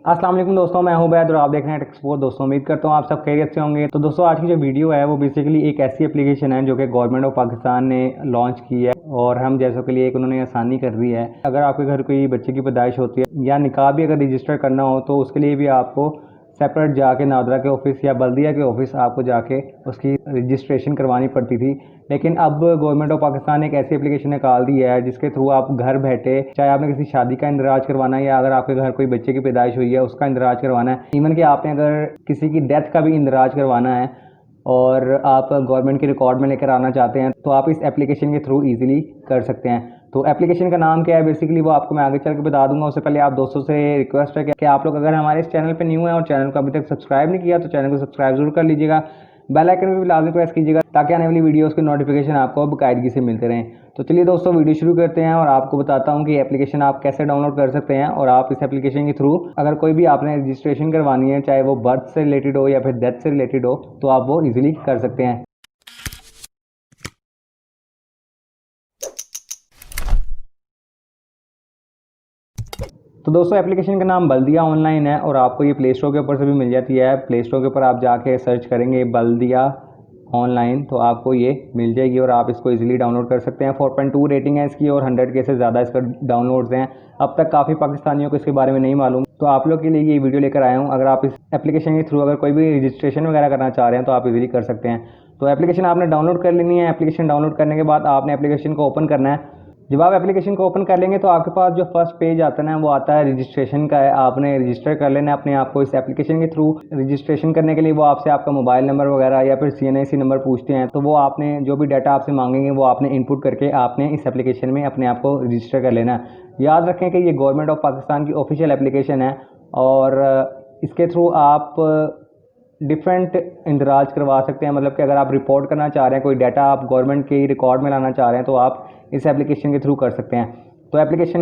अस्सलाम वालेकुम दोस्तों, मैं हूं बैद और आप देख रहे हैं टेक्सपोर्ट। दोस्तों उम्मीद करता हूं आप सब खैरियत से होंगे। तो दोस्तों आज की जो वीडियो है वो बेसिकली एक ऐसी एप्लीकेशन है जो कि गवर्नमेंट ऑफ पाकिस्तान ने लॉन्च की है और हम जैसों के लिए एक उन्होंने आसानी कर दी है। अगर आपके घर कोई बच्चे की पैदाइश होती है या निकाह भी अगर रजिस्टर करना हो तो उसके लिए भी आपको सेपरेट जाके नादरा के ऑफिस या बल्दिया के ऑफिस आपको जाके उसकी रजिस्ट्रेशन करवानी पड़ती थी। लेकिन अब गवर्नमेंट ऑफ पाकिस्तान ने एक ऐसी एप्लीकेशन निकाल दी है जिसके थ्रू आप घर बैठे, चाहे आपने किसी शादी का इंदराज करवाना है या अगर आपके घर कोई बच्चे की पैदाइश हुई है उसका इंदराज करवाना है, इवन कि आपने अगर किसी की डेथ का भी इंदराज करवाना है और आप गवर्नमेंट के रिकॉर्ड में लेकर आना चाहते हैं तो आप इस एप्लीकेशन के थ्रू ईजिली कर सकते हैं। तो एप्लीकेशन का नाम क्या है बेसिकली वो आपको मैं आगे चल के बता दूंगा। उससे पहले आप दोस्तों से रिक्वेस्ट है कि आप लोग अगर हमारे इस चैनल पे न्यू हैं और चैनल को अभी तक सब्सक्राइब नहीं किया तो चैनल को सब्सक्राइब जरूर कर लीजिएगा। बेल आइकन भी लाजमी प्रेस कीजिएगा ताकि आने वाली वीडियोस के नोटिफिकेशन आपको बाकायदगी से मिलते रहें। तो चलिए दोस्तों वीडियो शुरू करते हैं और आपको बताता हूं कि एप्लीकेशन आप कैसे डाउनलोड कर सकते हैं। और आप इस एप्लीकेशन के थ्रू अगर कोई भी आपने रजिस्ट्रेशन करवानी है, चाहे वो बर्थ से रिलेटेड हो या फिर डेथ से रिलेटेड हो, तो आप वो ईजिली कर सकते हैं। तो दोस्तों एप्लीकेशन का नाम बल्दिया ऑनलाइन है और आपको ये प्ले स्टोर के ऊपर से भी मिल जाती है। प्ले स्टोर के ऊपर आप जाके सर्च करेंगे बल्दिया ऑनलाइन तो आपको ये मिल जाएगी और आप इसको इजीली डाउनलोड कर सकते हैं। 4.2 रेटिंग है इसकी और 100 के से ज़्यादा इसका डाउनलोड्स हैं। अब तक काफ़ी पाकिस्तानियों को इसके बारे में नहीं मालूम, तो आप लोग के लिए ये वीडियो लेकर आया हूँ। अगर आप इस एप्लीकेशन के थ्रू अगर कोई भी रजिस्ट्रेशन वगैरह करना चाह रहे हैं तो आप इजीली कर सकते हैं। तो एप्लीकेशन आपने डाउनलोड कर लेनी है। एप्लीकेशन डाउनलोड करने के बाद आपने एप्लीकेशन को ओपन करना है। जब आप एप्लीकेशन को ओपन कर लेंगे तो आपके पास जो फर्स्ट पेज आता है ना वो आता है रजिस्ट्रेशन का है। आपने रजिस्टर कर लेना है अपने आप को इस एप्लीकेशन के थ्रू। रजिस्ट्रेशन करने के लिए वो आपसे आपका मोबाइल नंबर वगैरह या फिर CNIC नंबर पूछते हैं, तो वो आपने जो भी डाटा आपसे मांगेंगे वो आपने इनपुट करके आपने इस एप्लीकेशन में अपने आप को रजिस्टर कर लेना है। याद रखें कि ये गवर्नमेंट ऑफ पाकिस्तान की ऑफिशियल एप्लीकेशन है और इसके थ्रू आप डिफरेंट इंदराज करवा सकते हैं। मतलब कि अगर आप रिपोर्ट करना चाह रहे हैं, कोई डाटा आप गवर्नमेंट के रिकॉर्ड में लाना चाह रहे हैं तो आप इस एप्लीकेशन के थ्रू कर सकते हैं। तो एप्लीकेशन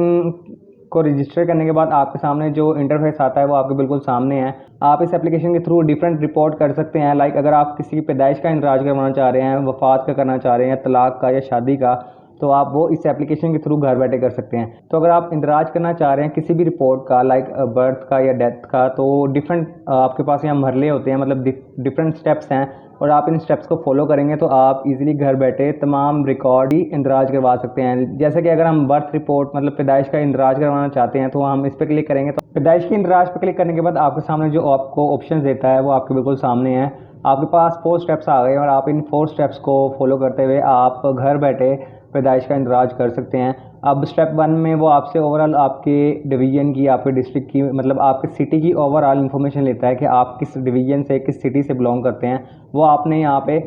को रजिस्टर करने के बाद आपके सामने जो इंटरफेस आता है वो आपके बिल्कुल सामने है। आप इस एप्लीकेशन के थ्रू डिफरेंट रिपोर्ट कर सकते हैं। लाइक अगर आप किसी की पैदाइश का इंदराज करवाना चाह रहे हैं, वफात का करना चाह रहे हैं, तलाक का या शादी का, तो आप वो इस एप्लीकेशन के थ्रू घर बैठे कर सकते हैं। तो अगर आप इंदराज करना चाह रहे हैं किसी भी रिपोर्ट का, लाइक बर्थ का या डेथ का, तो डिफरेंट आपके पास यहाँ मरले होते हैं, मतलब डिफरेंट स्टेप्स हैं और आप इन स्टेप्स को फॉलो करेंगे तो आप इजीली घर बैठे तमाम रिकॉर्ड ही इंदराज करवा सकते हैं। जैसे कि अगर हम बर्थ रिपोर्ट मतलब पैदाइश का इंदराज करवाना चाहते हैं तो हम इस पर क्लिक करेंगे। तो पैदाइश की इंदराज पर क्लिक करने के बाद आपके सामने जो आपको ऑप्शन देता है वो आपके बिल्कुल सामने है। आपके पास 4 स्टेप्स आ गए और आप इन 4 स्टेप्स को फॉलो करते हुए आप घर बैठे पैदाइश का इंदराज कर सकते हैं। अब स्टेप 1 में वो आपसे ओवरऑल आपके डिवीज़न की, आपके डिस्ट्रिक्ट की, मतलब आपके सिटी की ओवरऑल इन्फॉर्मेशन लेता है कि आप किस डिवीज़न से, किस सिटी से बिलोंग करते हैं। वो आपने यहाँ पे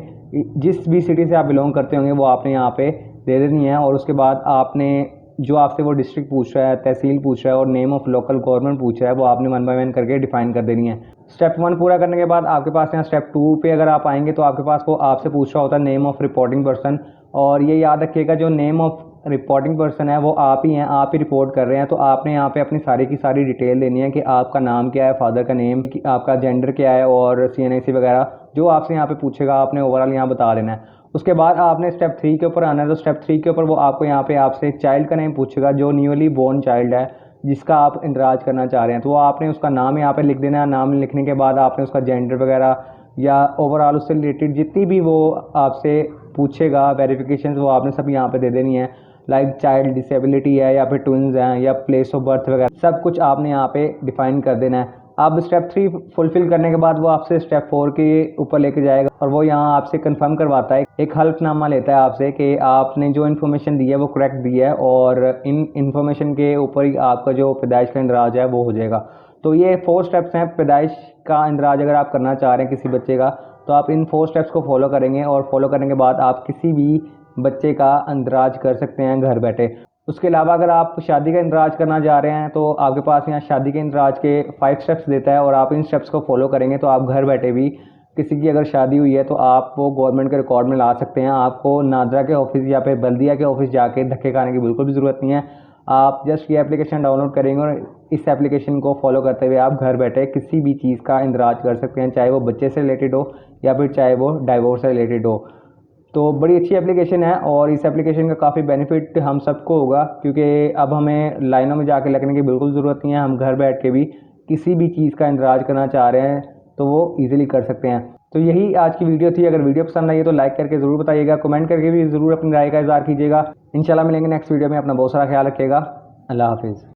जिस भी सिटी से आप बिलोंग करते होंगे वो आपने यहाँ पे दे देनी है। और उसके बाद आपने जो आपसे वो डिस्ट्रिक्ट पूछ रहा है, तहसील पूछ रहा है और नेम ऑफ लोकल गवर्नमेंट पूछ रहा है, वो आपने 1 बाय 1 करके डिफाइन कर देनी है। स्टेप 1 पूरा करने के बाद आपके पास यहाँ स्टेप 2 पे अगर आप आएंगे तो आपके पास वो आपसे पूछ रहा होता है नेम ऑफ रिपोर्टिंग पर्सन। और ये याद रखिएगा जो नेम ऑफ रिपोर्टिंग पर्सन है वो आप ही हैं, आप ही रिपोर्ट कर रहे हैं। तो आपने यहाँ पे अपनी सारी की सारी डिटेल देनी है कि आपका नाम क्या है, फादर का नेम, आपका जेंडर क्या है और CNIC वगैरह जो आपसे यहाँ पे पूछेगा आपने ओवरऑल यहाँ बता देना है। उसके बाद आपने स्टेप 3 के ऊपर आना है। तो स्टेप 3 के ऊपर वो आपको यहाँ पे आपसे चाइल्ड का नेम पूछेगा, जो न्यूली बोर्न चाइल्ड है जिसका आप इंदराज करना चाह रहे हैं, तो वो आपने उसका नाम यहाँ पे लिख देना है। नाम लिखने के बाद आपने उसका जेंडर वगैरह या ओवरऑल उससे रिलेटेड जितनी भी वो आपसे पूछेगा वेरिफिकेशन वो आपने सब यहाँ पे दे देनी है। लाइक चाइल्ड डिसेबिलिटी है या फिर ट्विंस हैं या प्लेस ऑफ बर्थ वगैरह सब कुछ आपने यहाँ पे डिफाइन कर देना है। अब स्टेप 3 फुलफिल करने के बाद वो आपसे स्टेप 4 के ऊपर लेके जाएगा और वो यहाँ आपसे कंफर्म करवाता है, एक हल्फनामा लेता है आपसे कि आपने जो इन्फॉर्मेशन दी है वो करेक्ट दी है और इन इन्फॉर्मेशन के ऊपर ही आपका जो पैदाइश का इंदराज है वो हो जाएगा। तो ये 4 स्टेप्स हैं पैदाइश का इंदराज अगर आप करना चाह रहे हैं किसी बच्चे का, तो आप इन 4 स्टेप्स को फॉलो करेंगे और फॉलो करने के बाद आप किसी भी बच्चे का इंदराज कर सकते हैं घर बैठे। उसके अलावा अगर आप शादी का इंदराज करना चाह रहे हैं तो आपके पास यहाँ शादी के इंदराज के 5 स्टेप्स देता है और आप इन स्टेप्स को फॉलो करेंगे तो आप घर बैठे भी किसी की अगर शादी हुई है तो आप वो गवर्नमेंट के रिकॉर्ड में ला सकते हैं। आपको नादरा के ऑफिस या फिर बल्दिया के ऑफिस जाके धक्के खाने की बिल्कुल भी ज़रूरत नहीं है। आप जस्ट ये एप्लीकेशन डाउनलोड करेंगे और इस एप्लीकेशन को फॉलो करते हुए आप घर बैठे किसी भी चीज़ का इंदराज कर सकते हैं, चाहे वो बच्चे से रिलेटेड हो या फिर चाहे वो डाइवोर्स से रिलेटेड हो। तो बड़ी अच्छी एप्लीकेशन है और इस एप्लीकेशन का काफ़ी बेनिफिट हम सबको होगा क्योंकि अब हमें लाइनों में जाके लगने की बिल्कुल ज़रूरत नहीं है। हम घर बैठ के भी किसी भी चीज़ का इंतज़ार करना चाह रहे हैं तो वो ईज़िली कर सकते हैं। तो यही आज की वीडियो थी। अगर वीडियो पसंद आई है तो लाइक करके ज़रूर बताइएगा, कमेंट करके भी ज़रूर अपनी राय का इज़हार कीजिएगा। इंशाल्लाह मिलेंगे नेक्स्ट वीडियो में। अपना बहुत सारा ख्याल रखिएगा। अल्लाह हाफिज़।